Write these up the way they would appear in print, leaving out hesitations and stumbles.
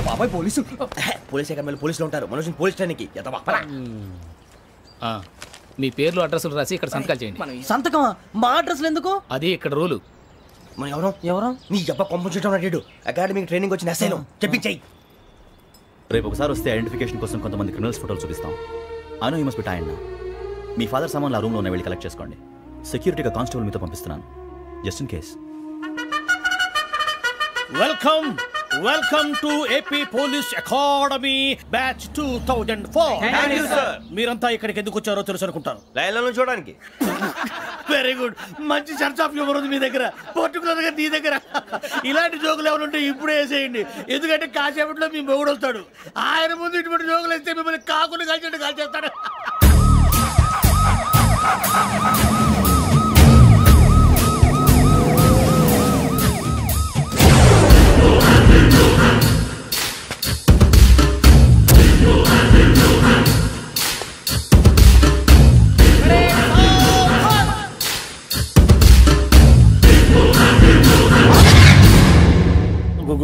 బాబాయ్ police police అకాడమీలో పోలీసులు ఉంటారు. మనుషులు పోలీస్ ట్రైనింగ్కి మీ పేర్లు అడ్రస్లు రాసి ఇక్కడ సంతకాలు చేయండి. సంతకమా? మా అడ్రస్లు ఎందుకు? అది ఇక్కడ రూలు. మనం ఎవరు నీ అబ్బా పంపించడం అడిగాడు. అకాడమిక్ ట్రైనింగ్ వచ్చిన అసైలం చెప్పించాయి. రేపు ఒకసారి వస్తే ఐడెంటిఫికేషన్ కోసం కొంతమంది క్రిమినల్స్ ఫోటోలు చూపిస్తాం. I know you must be tired now. Me father సామాన్లు ఆ రూమ్లో వెళ్ళి కలెక్ట్ చేసుకోండి. సెక్యూరిటీగా కానిస్టేబుల్ మీతో పంపిస్తున్నాను, just in case. Welcome to AP police academy batch 2004. మీరంతా ఇక్కడికి ఎందుకు వచ్చారో తెలుసు అనుకుంటాను. లైన్లో చూడడానికి. Very good. మంచి సెన్స్ ఆఫ్ హ్యూమర్ ఉంది మీ దగ్గర, పర్టికులర్ గా నీ దగ్గర. ఇలాంటి జోకులు ఏమైనా ఉంటే ఇప్పుడే వేసేయండి, ఎందుకంటే కాసేపట్లో మీ మొగుడు వస్తాడు. ఆయన ముందు ఇటువంటి జోకులు వేస్తే మిమ్మల్ని కాకుని కాల్చేట్టు కాల్చేస్తాడు.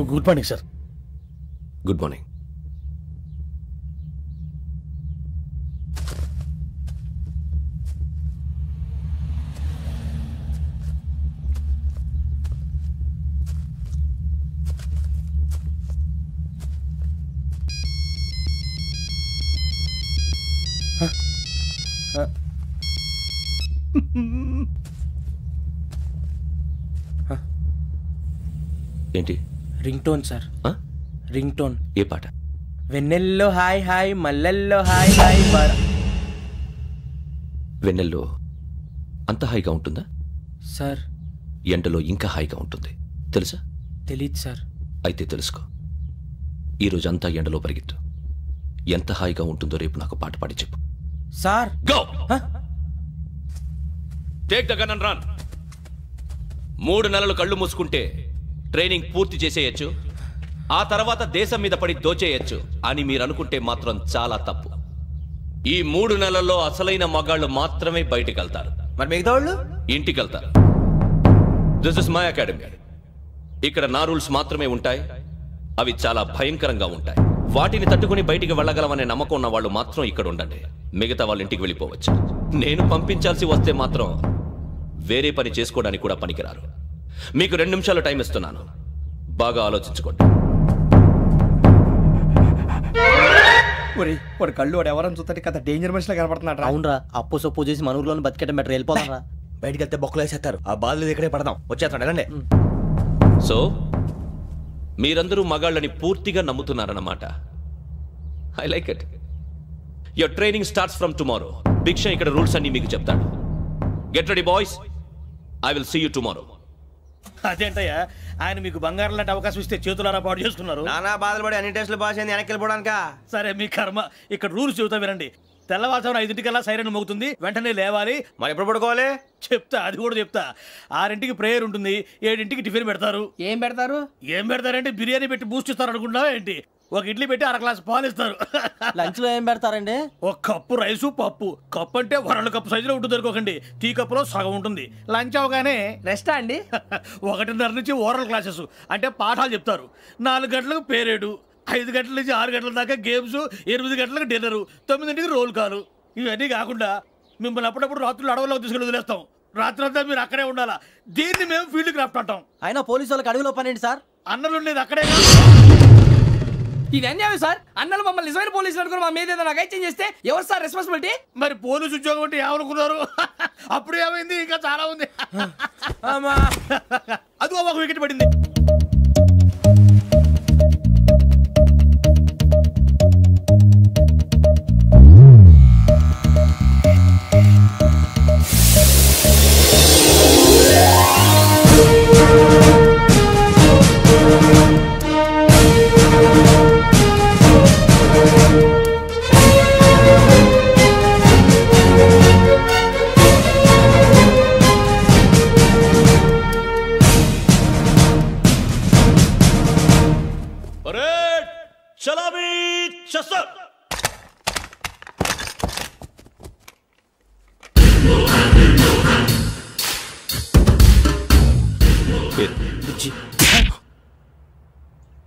Good morning sir. Good morning. ఏంటి? Ring tone sir. Ring tone. ఏ పాట? వెన్నెల్లో హాయ్ హాయ్, మల్లెల్లో హాయ్ హాయ్. వెన్నెల్లో అంత హాయిగా ఉంటుందా సార్? ఎండలో ఇంకా హాయిగా ఉంటుంది తెలుసా? తెలీదు సార్. అయితే తెలుసుకో. ఈరోజు అంతా ఎండలో పరిగెత్తు. ఎంత హాయిగా ఉంటుందో రేపు నాకు పాట పాడి చెప్పు. Sir go. Take the gun and run. 3 నెలలు కళ్ళు మూసుకుంటే ట్రైనింగ్ పూర్తి చేసేయచ్చు, ఆ తర్వాత దేశం మీద పడి దోచేయచ్చు అని మీరు అనుకుంటే మాత్రం చాలా తప్పు. ఈ 3 నెలల్లో అసలైన మగాళ్ళు మాత్రమే బయటికి వెళ్తారు. మరి మిగతా వాళ్ళు ఇంటికి వెళ్తారు. This is my academy. ఇక్కడ నా రూల్స్ మాత్రమే ఉంటాయి. అవి చాలా భయంకరంగా ఉంటాయి. వాటిని తట్టుకుని బయటికి వెళ్ళగలమనే నమ్మకం ఉన్న వాళ్ళు మాత్రం ఇక్కడ ఉండండి. మిగతా వాళ్ళు ఇంటికి వెళ్ళిపోవచ్చు. నేను పంపించాల్సి వస్తే మాత్రం వేరే పని చేసుకోవడానికి కూడా పనికిరారు. మీకు 2 నిమిషాలు టైం ఇస్తున్నాను, బాగా ఆలోచించుకోండి. వాడు కళ్ళు వాడు ఎవరని చూస్తే కదా డేంజర్ మనిషిలో కనపడుతున్నాడు. అవునరా, అప్పు సొప్పు చేసి మన ఊర్లో బతికేయడం బెటర్. వెళ్ళిపోతారా? బయటికి వెళ్తే బొక్కలు వేసేస్తారు. ఆ బాధలు ఇక్కడే పడదాం. వచ్చేస్తాడు వెళ్ళండి. సో మీరందరూ మగాళ్ళని పూర్తిగా నమ్ముతున్నారన్నమాట. I like it. Your training starts from tomorrow. Bhiksha ఇక్కడ రూల్స్ అన్ని మీకు చెప్తాడు. Get ready boys, I will see you tomorrow. అదేంటయ్యా, ఆయన మీకు బంగారం లాంటి అవకాశం ఇస్తే చేతులారా పాటు చేసుకున్నారు. నానా బాధలు పడి అన్ని టెస్టులు పాస్ అయింది, వెనక్కి వెళ్ళిపోవడానికా? సరే మీ కర్మ. ఇక్కడ రూల్స్ చెబుతా వినండి. తెల్లవారుజామున 5 సైరన్ మోగుతుంది, వెంటనే లేవాలి. మరి ఎప్పుడు పడుకోవాలి చెప్తా, అది కూడా చెప్తా. 6 ప్రేయర్ ఉంటుంది, 7 టిఫిన్ పెడతారు. ఏం పెడతారు? ఏం పెడతారంటే బిర్యానీ పెట్టి బూస్ట్ ఇస్తారు అనుకుంటున్నావా ఏంటి? ఒక ఇడ్లీ పెట్టి 1 గ్లాస్ పాలు ఇస్తారు. లంచ్ లో ఏం పెడతారండి? 1 కప్పు రైసు పప్పు. కప్పు అంటే 1 కప్పు సైజులో ఉంటుంది అనుకోకండి. టీ కప్పులో సగం ఉంటుంది. లంచ్ అవగానే రెస్టా అండి? 1:30 నుంచి ఓరల్ క్లాసెస్ అంటే పాఠాలు చెప్తారు. 4 గంటలకు పేరేడు, 5 గంటల నుంచి 6 గంటల దాకా గేమ్స్, 8 గంటలకు డిన్నరు, 9ంటికి రోల్ కాలు. ఇవన్నీ కాకుండా మిమ్మల్ని అప్పుడప్పుడు రాత్రులు అడవుల్లో తీసుకెళ్ళి వదిలేస్తాం. రాత్రి అంతా మీరు అక్కడే ఉండాలా. దీన్ని మేము ఫీల్డ్ క్రాఫ్ట్ అంటాం. అయినా పోలీసు వాళ్ళకి అడవిలో పని ఏంటి సార్? అన్నలు ఉండేది అక్కడే. ఇది అన్యాయం సార్. అన్నలు మమ్మల్ని నిజమైన పోలీసులు అనుకుని మా మీద ఏదైనా చేంజ్ చేస్తే ఎవరు సార్ రెస్పాన్సిబిలిటీ? మరి పోలీసు ఉద్యోగం అంటే ఏమనుకున్నారు? అప్పుడు ఏమైంది, ఇంకా చాలా ఉంది. అది ఒక వికెట్ పడింది.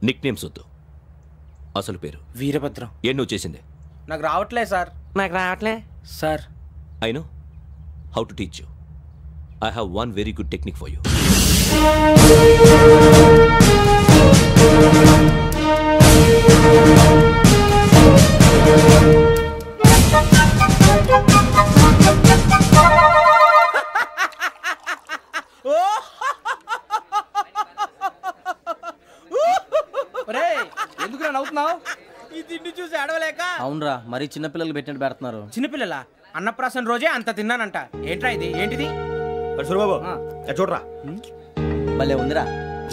నిక్ నేమ్స్ వద్దు, అసలు పేరు వీరభద్రం. ఏం నువ్వు చేసింది? నాకు రావట్లే సార్. నాకు రావట్లే sir. I know how to teach you. I have one very good technique for you. ఎందుకు నవ్వుతున్నావు? ఈ తిండి చూసి అడవలేక. అవునరా, మరీ చిన్నపిల్లలు పెట్టినట్టు పెడుతున్నారు. చిన్నపిల్లల అన్నప్రాసన రోజే అంత తిన్నానంట. ఏంట్రా ఇది? ఏంటిది? సూరిబాబు చూడరా, భలే ఉందిరా.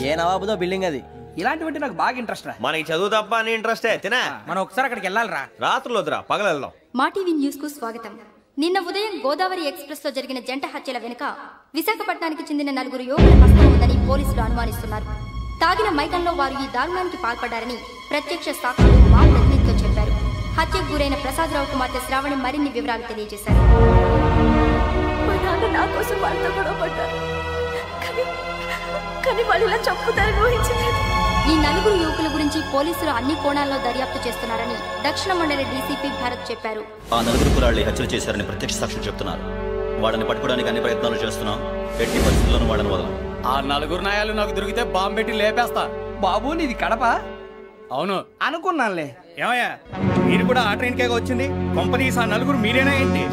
ఏ నవాబుదో బిల్డింగ్ అది. ఇలాంటివంటే నాకు బాగా ఇంట్రెస్ట్ రా. మనకి చదువు తప్ప అని ఇంట్రెస్టే తినా. మనం ఒకసారి అక్కడికి వెళ్ళాలిరా. రాత్రులు వద్దురా, పగలు వెళ్దాం. మా టీవీ న్యూస్ కు స్వాగతం. నిన్న ఉదయం గోదావరి ఎక్స్ప్రెస్ లో జరిగిన జంట హత్యల వెనుక విశాఖపట్నానికి చెందిన 4 యువకుల హస్తం ఉందని పోలీసులు అనుమానిస్తున్నారు. తాగిన మైకంలో వారు ఈ దారుణానికి పాల్పడ్డారని ప్రత్యక్ష సాక్షులు మా ప్రతినిధితో చెప్పారు. హత్యకు గురైన ప్రసాదరావు కుమార్తె శ్రావణి మరిన్ని వివరాలు తెలియజేశారు. నా కోసం వాళ్ళతో గొడవ పడ్డారు, కానీ వాళ్ళు ఇలా చంపుతారని ఊహించలేదు. ఈ 4 యువకుల గురించి పోలీసులు అన్ని కోణాల్లో దర్యాప్తు చేస్తున్నారని దక్షిణ మండలి డీసీపీ భరత్ చెప్పారు. ఆ 4 కుర్రాళ్ళు హత్యలు చేశారని ప్రత్యక్ష సాక్షులు చెప్తున్నారు. వాళ్ళని పట్టుకోవడానికి అన్ని ప్రయత్నాలు చేస్తున్నాం. ఎట్టి పరిస్థితుల్లోనూ వాళ్ళని వదలం. ఆ 4 నాయాలు నాకు దొరికితే బాంబు పెట్టి లేపేస్తా. బాబు నీది కడప? అవును అనుకున్నానులే. ఏమయ్యా, మీరు కూడా ఆ ట్రైన్ కేగా వచ్చింది? కంపెనీస్ ఆ 4 మీరేనా ఏంటి?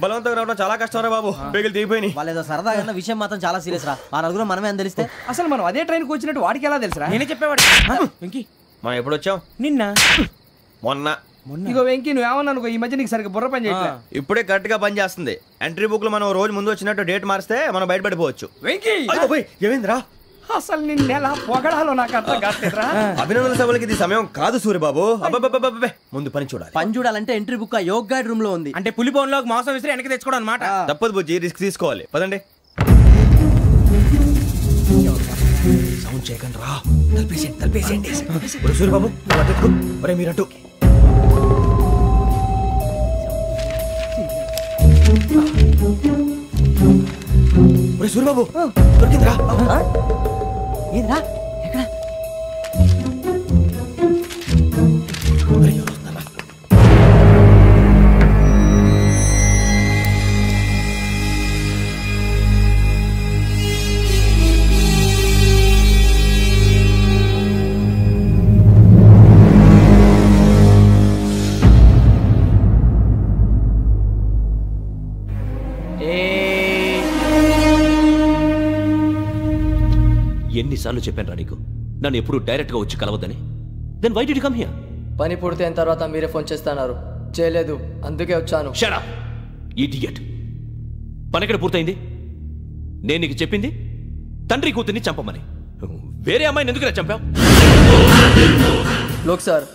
బలవంతంగా రావడం చాలా కష్టం రా బాబు. బేగులు దిగిపోయినాయి. వాళ్ళేదో సరదాగా విషయం మాత్రం చాలా సీరియస్ రా. ఆ 4 మనమే అని తెలిస్తే అసలు మనం అదే ట్రైన్కి వచ్చినట్టు వాడికి ఎలా తెలుసురా? నేనే చెప్పేవాడు. వెంకీ, మనం ఎప్పుడు వచ్చాం? నిన్న మొన్న. ఇగో వెంకీ, నువ్వేమన్నా అనుకో, ఈ మధ్య నీకు సరిగ్గా బుర్ర పని చేయట్లే. ఇప్పుడే కరెక్ట్ గా పని చేస్తుంది. ఎంట్రీ బుక్ లో మనం రోజు ముందు వచ్చినట్టు డేట్ మారిస్తే మనం బయటపడిపోవచ్చు. వెంకీ, ఏమైందిరా? అసలు నిన్న ఎలా పొగడాలో నాకు అర్థం కాట్లేదురా. అభినందన సభలకి ఇది సమయం కాదు సూరిబాబు. అబ్బబ్బబ్బబ్బబ్బే, ముందు పని చూడాలి. పని చూడాలంటే ఎంట్రీ బుక్ ఆ యోగ్ గైడ్ రూమ్ లో ఉంది. అంటే పులి బోన్లోకి మాంసం విసిరి వెనక్కి తెచ్చుకోవడం అనమాట. తప్పదు బుజ్జి, రిస్క్ తీసుకోవాలి. పదండి. సౌండ్ చేయకండి రా. తలపేసేయండి. సూరిబాబు ఒరే మీరట్టు. ఒరే సూరిబాబు, దొరికిందిరా. ఏంద్రా ఎక్కడ? ఎన్నిసార్లు చెప్పాను రా నీకు, నన్ను ఎప్పుడు డైరెక్ట్ గా వచ్చి కలవద్దని? Then why did you come here? పని పూర్తయిన తర్వాత మీరే ఫోన్ చేస్తున్నారు. చేయలేదు, అందుకే వచ్చాను. Shut up idiot. పని ఎక్కడ పూర్తయింది? నేను నీకు చెప్పింది తండ్రి కూతుర్ని చంపమని. వేరే అమ్మాయిని ఎందుకు చంపావు? లోక్ సార్,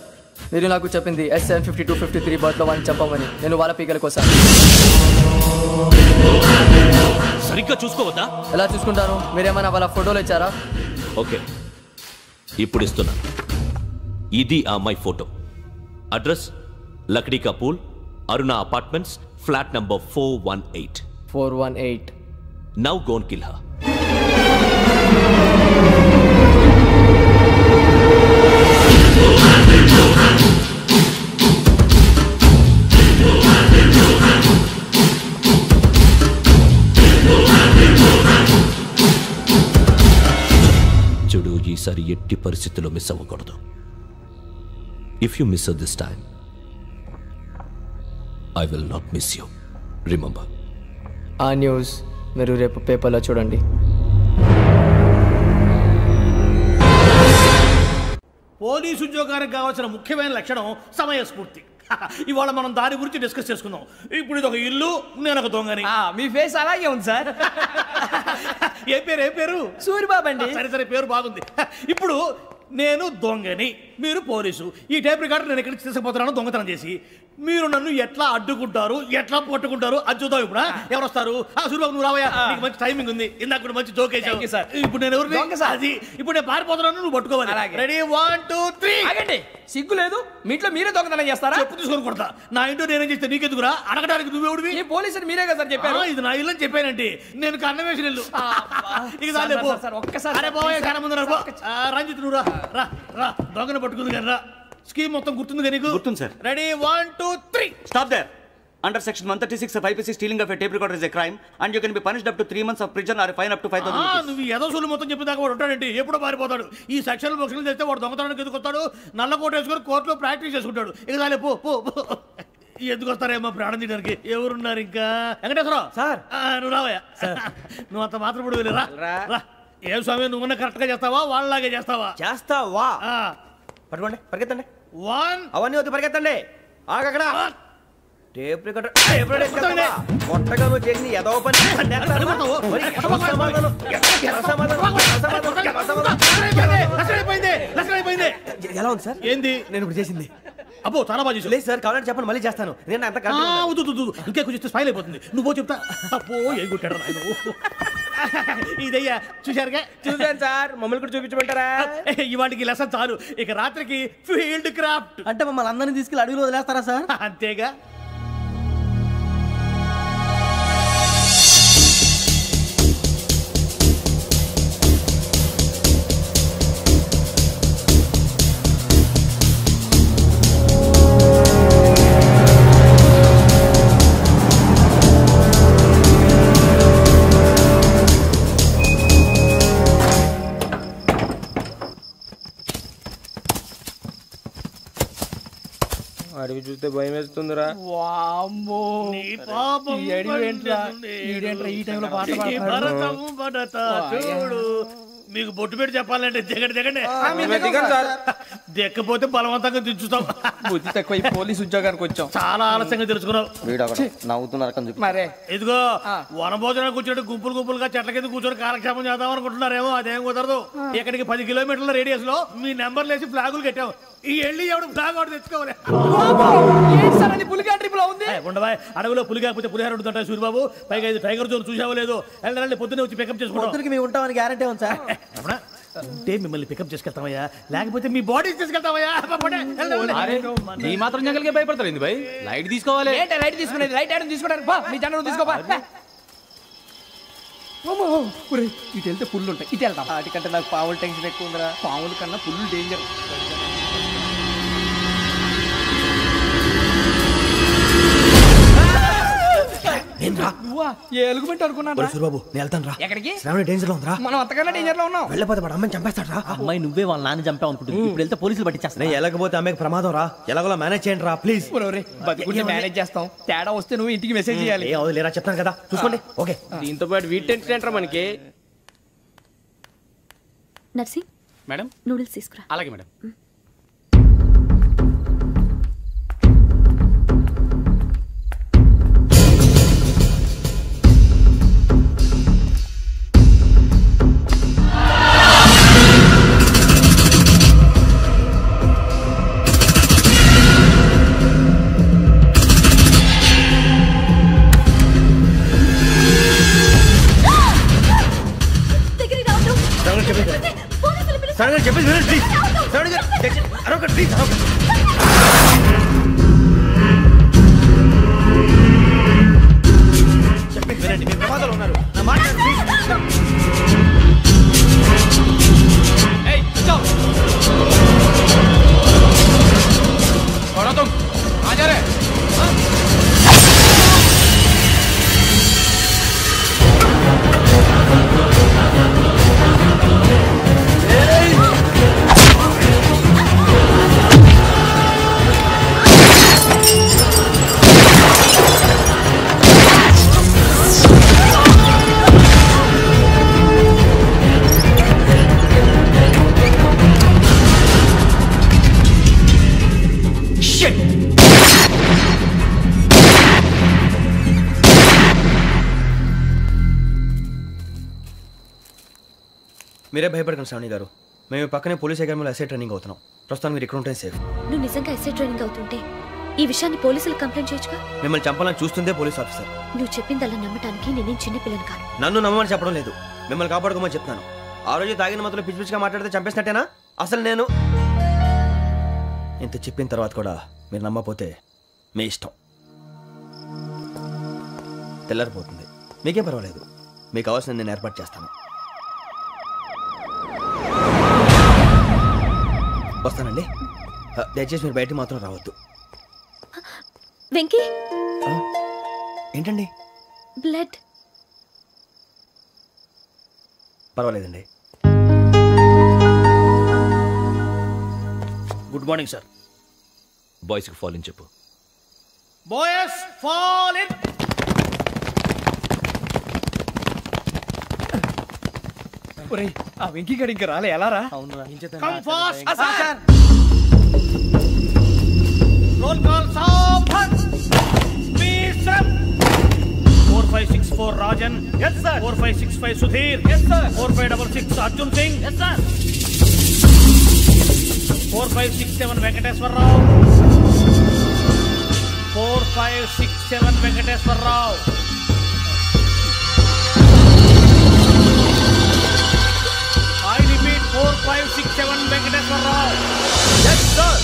మీరు నాకు చెప్పింది SN5253 బర్త్ లో వాడిని చంపమని. నేను వాళ్ళ పీకల కోసం. సరిగ్గా చూసుకోవద్దా? ఎలా చూసుకుంటాను? మీరేమైనా వాళ్ళ ఫోటోలు ఇచ్చారా? ఓకే, ఇప్పుడు ఇస్తున్నా. ఇది ఆ అమ్మాయి ఫోటో. అడ్రస్ లక్డీ కా pool, Aruna apartments, flat number 418. 418. Now go and kill her. చూడు, ఈసారి ఎట్టి పరిస్థితుల్లో మిస్ అవ్వకూడదు. If you miss this time, I will not miss you. Remember. ఆ న్యూస్ మీరు రేపు పేపర్లో చూడండి. పోలీసు ఉద్యోగానికి కావాల్సిన ముఖ్యమైన లక్షణం సమయస్ఫూర్తి. ఇవాళ మనం దాని గురించి డిస్కస్ చేసుకుందాం. ఇప్పుడు ఇది ఒక ఇల్లు, నేను ఒక దొంగని. మీ ఫేస్ అలాగే ఉంది సార్. ఏ పేరు? సూరిబాబు అండి. సరే పేరు బాగుంది. ఇప్పుడు నేను దొంగని, మీరు పోలీసు. ఈ టైప్ రికార్డు నేను ఎక్కడికి తీసుకుపోతున్నాను దొంగతనం చేసి. మీరు నన్ను ఎట్లా అడ్డుకుంటారు, ఎట్లా పట్టుకుంటారు అది చూద్దాం. ఇప్పుడు ఎవరు వస్తారు? సూర్యబాబు నువ్వు రావయ్యా, నీకు మంచి టైమింగ్ ఉంది. ఇందాక కూడా మంచి జోక్ వేసావు. ఇప్పుడు నేను ఎవరు? అది ఇప్పుడు నేను పారిపోతున్నాను, నువ్వు పట్టుకోవాలి. రెడీ 1 2 3. ఆగండి, సిగ్గు లేదు? మీ ఇంట్లో మీరే దొంగతనం చేస్తారా? చెప్పు తీసుకొని కొడతా. నా ఇంట్లో నేనేం చేస్తే నీకెందుకురా? అడగడానికి నువ్వెవడివి? ఈ పోలీసులు మీరే కదా సార్ చెప్పారు. ఇది నా ఇల్లు అని చెప్పానంటే నేను కన్న వేసిన ఇల్లు. ఇక ఒక్కసారి రంజిత్ నువ్వు రా రా, దొంగను పట్టుకుంది కానీ రా. స్కీమ్ మొత్తం గుర్తుంది కానీ నీకు? గుర్తుంది sir. Ready 1 2 3. Stop there. Under section 136 of IPC, stealing of a tape recorder is a crime and you can be punished up to 3 months of prison or a fine up to 5,000 rupees. నువ్వు ఏదో సూలు మొత్తం చెప్పేదాకా వాడు ఉంటాడండి, ఎప్పుడో పారిపోతాడు. ఈ section బొక్షన్లు చేస్తే వాడు దొంగతనానికి ఎందుకు వస్తాడు? నల్ల కోట వేసుకొని కోర్టులో ప్రాక్టీస్ చేసుకుంటాడు. ఇక చాలే పో పో. ఎందుకు వస్తారేమో ప్రాణం తీయడానికి? ఎవరున్నారు ఇంకా? వెంకటేశ్వరరావు సార్, నువ్వు రావయ్యా. నువ్వు అంత మాత్రం ఇప్పుడు వెళ్ళి రా. ఏం స్వామి, నువ్వున్నా కరెక్ట్ గా చేస్తావా వాళ్ళలాగే చేస్తావా? చేస్తావా? పట్టుకోండి, పరిగెత్తండి. 1 అవన్నీ వద్దు, పరిగెత్తండి. ఆగక్కడ టేప్ రికార్డర్ కొత్తగా నువ్వు చేసిన ఏదో పని. ఎలా ఉంది సార్? ఏంది నేను ఇప్పుడు చేసింది? అబ్బో చాలా బాగా చేసి. లేదు సార్, కావాలంటే చెప్పండి, మళ్ళీ చేస్తాను. నేను అంత ఇంకే కొంచెం స్మైల్ అయిపోతుంది. నువ్వు చెప్తా. అబ్బో ఏ కొట్టాడు ఆయన. ఇదయ్యా చూశారుగా? చూసాను సార్, మమ్మల్ని కూడా చూపించమంటారా? ఇవాటికి లెసన్ చాలు. ఇక రాత్రికి ఫీల్డ్ క్రాఫ్ట్. అంటే మమ్మల్ని అందరినీ తీసుకెళ్ళి అడుగులో వదిలేస్తారా సార్? అంతేగా. అడిగి చూస్తే భయం వేస్తుందిరా. చూడు, మీకు బొట్టు పెట్టి చెప్పాలంటే దిగండి. దిక్కపోతే బలవంతంగా దించుతాం. బుద్ధి తక్కువ పోలీసు ఉద్యోగానికి వచ్చాం. చాలా ఆలస్యంగా తెలుసుకున్నావు. నవ్వుతున్నారు. మరే ఇదిగో వనభోజనానికి కూర్చోటి గుంపులుగా చెట్ల కింద కూర్చొని కాలక్షేపం చేద్దాం అనుకుంటున్నారేమో. అదేం కుదరదు. ఇక్కడికి 10 కిలోమీటర్ల రేడియస్ లో మీ నెంబర్లు వేసి ఫ్లాగులు కట్టాం. ఈ వెళ్ళి ఎవడు ఫ్లాగ్ ఆర్డర్ తెచ్చుకోవాలి. పులిగా ట్రిప్ లో ఉంది. ఉండవా, అడవిలో పులి కాకపోతే పులిహార ఉంటుంటా సూరిబాబు. పైగా ఇది టైగర్ జోన్ చూసావో లేదో. వెళ్ళండి, పొద్దున్నే వచ్చి పికప్ చేసుకుంటాం. మేము ఉంటామని గ్యారంటీ ఉంది సార్. ఉంటే మిమ్మల్ని పికప్ చేసుకెళ్తామయ్యా, లేకపోతే మీ బాడీ తీసుకెళ్తామయ్యా. ఈ మాత్రం జంగల్కే భయపడతారు భయ్. లైట్ తీసుకోవాలి. లైట్ తీసుకునేది లైట్ ఆడని తీసుకోవడానికి మీ జనం తీసుకోపా. ఇటు వెళ్తే పుల్లు ఉంటాయి, ఇటు వెళ్తాం. వాటికంటే నాకు పావులు టెన్షన్ ఎక్కువ ఉందిరా. పాముల కన్నా పుల్లు డేంజర్. ఎలుగుబెట్టి అనుకున్నాను. సూరిబాబు నేను వెళ్తాను రా. ఎక్కడికి? శ్రావణి డేంజర్ లో ఉందిరా. మనం అంతకన్నా డేంజర్ లో ఉన్నాం. వెళ్ళపోతే వాడు అమ్మని చంపేస్తాడు రా. అమ్మాయి నువ్వే వాళ్ళ నాన్న చంపావు అనుకుంటుంది. ఇప్పుడు వెళ్తే పోలీసులు పట్టించేస్తా. నేను వెళ్ళకపోతే అమ్మాయికి ప్రమాదం రా. ఎలాగోలా మేనేజ్ చేయండి రా ప్లీజ్. బతుకుంటే మేనేజ్ చేస్తాం. తేడా వస్తే నువ్వు ఇంటికి మెసేజ్ చేయాలి. ఏ లేరా చెప్తాను కదా, చూసుకోండి. ఓకే, దీంతో పాటు వీటి టెన్షన్ ఏంట్రా మనకి. నర్సి మేడం నూడిల్స్ తీసుకురా. అలాగే మేడం. మీరే భయపడకండి శ్రావణి గారు. మేము పక్కనే పోలీస్ అకాడమీలో ఎస్ఐ ట్రైనింగ్ అవుతున్నాం. ప్రస్తుతం మీరు ఇక్కడ ఉంటే సేఫ్. నువ్వు నిజంగా ఎస్ఐ ట్రైనింగ్ అవుతుంటే ఈ విషయాన్ని పోలీసులకు కంప్లైంట్ చేయొచ్చుగా. మిమ్మల్ని చంపాలని చూస్తుందే పోలీస్ ఆఫీసర్. నువ్వు చెప్పిందల్లా నమ్మటానికి నేనేం చిన్న పిల్లని కాను. నన్ను నమ్మమని చెప్పడం లేదు, మిమ్మల్ని కాపాడుకోమని చెప్తాను. ఆ రోజు తాగిన మత్తులో పిచ్చి పిచ్చిగా మాట్లాడితే చంపేసినట్టేనా? అసలు నేను ఇంత చెప్పిన తర్వాత కూడా మీరు నమ్మపోతే మీ ఇష్టం. తెల్లారిపోతుంది, మీకేం పర్వాలేదు. మీకు కావాల్సిన నేను ఏర్పాటు చేస్తాను. వస్తానండి. దయచేసి మీరు బయటికి మాత్రం రావద్దు. వెంకీ, ఏంటండి? బ్లడ్. పర్వాలేదండి. Good morning sir. బాయ్స్కి ఫాల్ ఇన్ చెప్పు. Boys fall in. ఒరేయ్, ఆ వెంకీ గడి ఇంకా రాలే, ఎలా రా? Come fast sir. Roll call సావధాన్. Speed step. 4564 Rajan. yes sir. 4565 Sudheer. yes sir. 4566 Arjun Singh. yes sir. 4567 Venkateswararao. 4567 Venkateswararao. I repeat 4567 Venkateswararao. yes sir.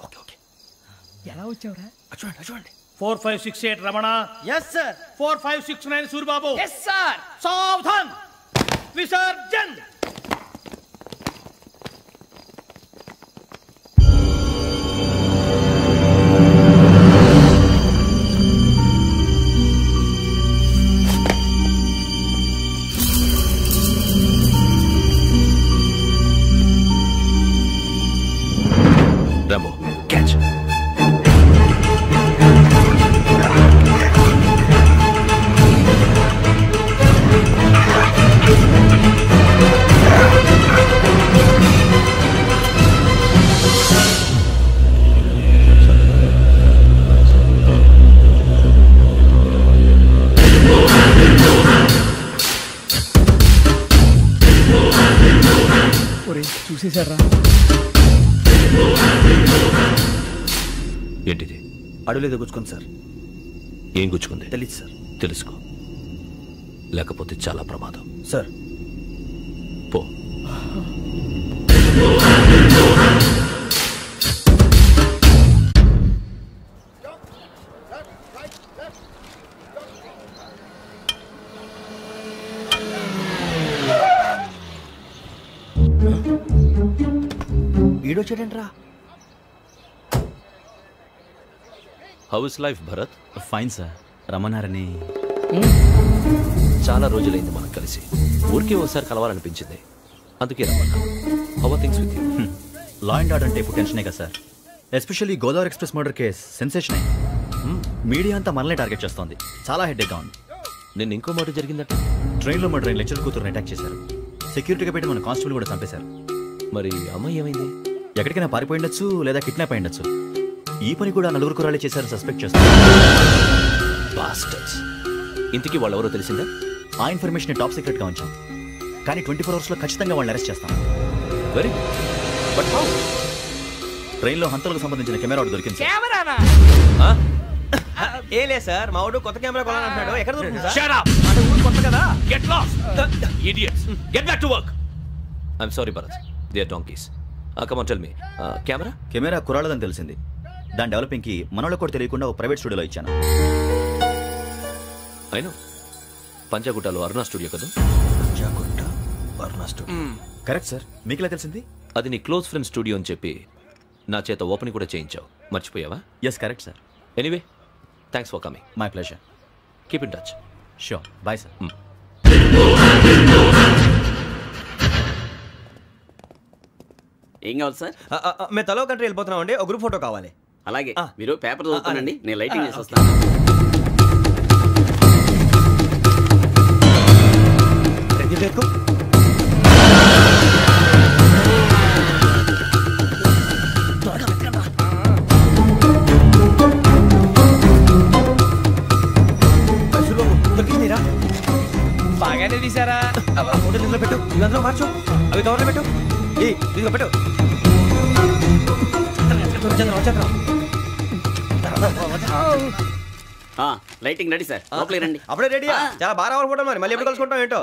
Okay okay. ఎలా వచ్చావురా? చూడండి. 4568 Ramana. yes sir. 4569 Suribabu. yes sir. సావధాన్. Visarjan. Rambo, catch. ఒరేయ్, చూసేశారా? ఏంటిది? అడవిలో గుచ్చుకుంది సార్. ఏం గుచ్చుకుంది? తెలీదు సార్. తెలుసుకో, లేకపోతే చాలా ప్రమాదం. సార్ పో. ఈడొచ్చాడంట్రా. How is life Bharat? Fine sir. రమ్మన్నారని. చాలా రోజులైంది మనం కలిసి. ఊరికే ఒకసారి కలవాలనిపించింది, అందుకే రమ్మన్నా. How are things with you? Law and order అంటే ఇప్పుడు టెన్షనే కదా sir. Especially Godavari express murder case sensation అయింది. మీడియా అంతా మనల్ని టార్గెట్ చేస్తోంది. చాలా హెడ్ఏక్గా ఉంది. నిన్న ఇంకో మాట జరిగిందట. ట్రైన్లో మా ట్రైన్ లెక్చర్ కూతురుని అటాక్ చేశారు. సెక్యూరిటీగా పెట్టి మన కానిస్టేబుల్ కూడా చంపేశారు. మరి అమ్మాయి ఏమైంది? ఎక్కడికైనా పారిపోయి ఉండొచ్చు, లేదా కిడ్నాప్ అయి ఉండొచ్చు. ఈ పని కూడా నలుగురు కురాలే చేశారు సస్పెక్ట్ చేస్తారు. బాస్టర్స్. ఇంతకీ వాళ్ళెవరో తెలిసిందా? ఆ ఇన్ఫర్మేషన్ టాప్ సీక్రెట్గా ఉంచాం, కానీ 24 అవర్స్లో ఖచ్చితంగా వాళ్ళని అరెస్ట్ చేస్తాం. Very but how? ట్రైన్లో హంతలకు సంబంధించిన కెమెరా ఒకటి దొరికింది. కెమెరానా? ఏలే సార్, మా వాడు కొత్త కెమెరా కొనాలంటున్నాడు. ఎక్కడ దొరుకుతుంది సార్? Shut up! అంటే ఊరు కొత్త కదా. Get lost! Idiots! Get back to work! I'm sorry, Bharat. They are donkeys. Come on, tell me. Camera? Camera కురాలదని తెలిసింది. దాని డెవలపింగ్కి మనలో కూడా తెలియకుండా ఒక ప్రైవేట్ స్టూడియోలో ఇచ్చాను. I know. పంజాగుట్టలో అరుణ స్టూడియో కదా? Panjagutta Aruna studio. Correct sir. మీకులా తెలిసింది? అది నీ క్లోజ్ ఫ్రెండ్ స్టూడియో అని చెప్పి నా చేత ఓపెనింగ్ కూడా చేయించావు. మర్చిపోయావా? Yes correct sir. Anyway, thanks for coming. My pleasure. Keep in touch. Sure. Bye sir. ఏం కావాలి సార్? మేము తలో కంట్రీ వెళ్ళిపోతున్నాం అండి. ఒక గ్రూప్ ఫోటో కావాలి. అలాగే, మీరు పేపర్ చదువుతానండి, నేను లైటింగ్ చేసి వస్తాను. బాగా క్యాండిల్ తీసారా? ఫోటో ఇందులో పెట్టు, ఇవందులో మార్చు, అవి కవర్లో పెట్టు, ఇదిగో పెట్టు. లైటింగ్ రెడీ సార్, లోపలికి రండి. అప్పుడే రెడీ? చాలా బాగా రావాలి ఫోటో, మరి మళ్ళీ ఎప్పుడు కలుసుకుంటాం ఏంటో.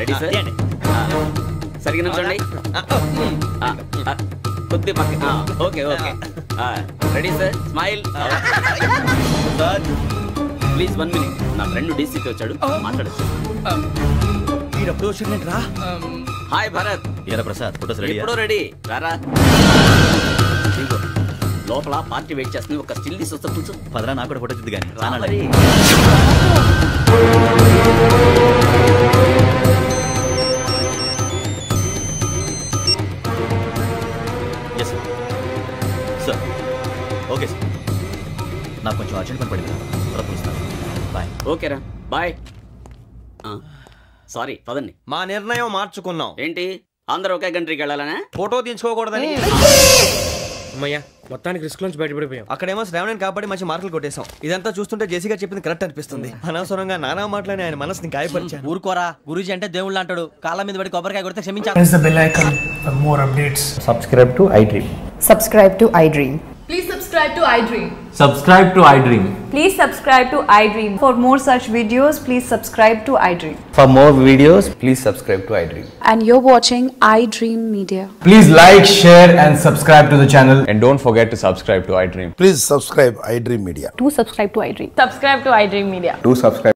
రెడీ సార్, సరిగ్గా నుంచోండి. కొద్ది పక్క. Okay okay, ready sir, smile. Please 1 minute, నా ఫ్రెండ్ డీసీకి వచ్చాడు, మాట్లాడచ్చు. మీరప్పుడు వచ్చిందంటరా? హాయ్ భరత్. ఏరా ప్రసాద్, ఫోటోస్ రెడీ? ఎప్పుడో రెడీ, రారా. లోపల పార్టీ వెయిట్ చేస్తుంది, ఒక స్టిల్ తీసి వస్తా, కూర్చో. పదరా, నాకు కూడా ఫోటో చూద్దు కానీ. సార్ ఓకే సార్, నాకు కొంచెం అర్జెంట్ పని పడింది, తర్వాత పిలుస్తాను. బాయ్. ఓకేరా, బాయ్. సారీ, పదండి. మా నిర్ణయం మార్చుకున్నాం. ఏంటి, అందరూ ఒకే కంట్రీకి వెళ్ళాలనే? ఫోటో తీసుకోకూడదని. అమ్మయ్యా, మొత్తానికి రిస్క్ నుంచి బయటపడిపోయాం. అక్కడేమో శ్రావణిని కాబట్టి మంచి మార్కులు కొట్టేశాం. ఇదంతా చూస్తుంటే జేసీగా చెప్పింది కరెక్ట్ అనిపిస్తుంది. అనవసరంగా నానా మాటలని ఆయన మనసుని గాయపరిచాను. ఊరుకోరా, గురూజీ అంటే దేవుళ్ళు అంటాడు. కాళ్ళ మీద పడి కొబ్బరికాయ కొడితే క్షమించాలి. Press the bell icon for more updates. Subscribe to iDream. Subscribe to iDream. Please subscribe to iDream. Subscribe to iDream. Please subscribe to iDream. For more such videos, please subscribe to iDream. For more videos, please subscribe to iDream. And you're watching iDream Media. Please like, share and subscribe to the channel, and don't forget to subscribe to iDream. Please subscribe iDream Media. Do subscribe to iDream. Subscribe to iDream Media. Do subscribe